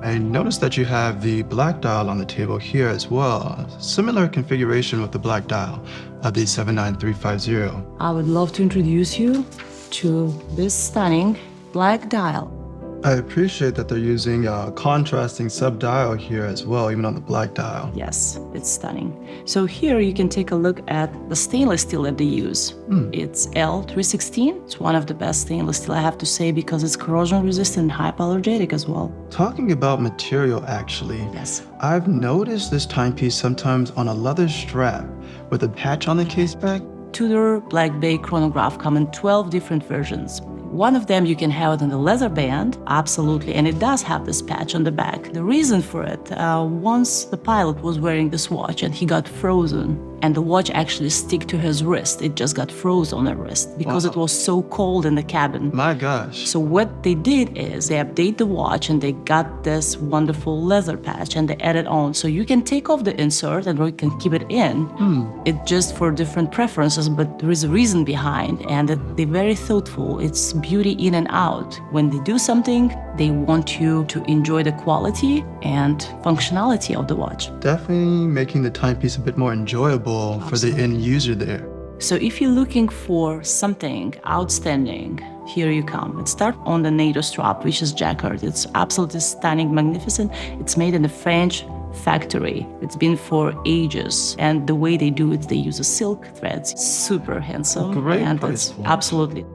I noticed that you have the black dial on the table here as well. Similar configuration with the black dial of the 79350. I would love to introduce you to this stunning black dial. I appreciate that they're using a contrasting sub-dial here as well, even on the black dial. Yes, it's stunning. So here you can take a look at the stainless steel that they use. It's L316. It's one of the best stainless steel, I have to say, because it's corrosion resistant and hypoallergenic as well. Talking about material, actually, Yes. I've noticed this timepiece sometimes on a leather strap with a patch on the case back. TUDOR Black Bay Chronograph come in 12 different versions. One of them you can have it on the leather band, absolutely, and it does have this patch on the back. The reason for it, once the pilot was wearing this watch and he got frozen, and the watch actually stick to his wrist. It just got froze on the wrist because it was so cold in the cabin. My gosh. So what they did is they update the watch and they got this wonderful leather patch and they added on. So you can take off the insert and you can keep it in. It's just for different preferences, but there is a reason behind, and they're very thoughtful. It's beauty in and out. When they do something, they want you to enjoy the quality and functionality of the watch. Definitely making the timepiece a bit more enjoyable for the end user there. So if you're looking for something outstanding, here you come. It starts on the NATO strap, which is Jacquard. It's absolutely stunning, magnificent. It's made in a French factory. It's been for ages. And the way they do it, they use a silk threads. Super handsome. Great and price it's point. absolutely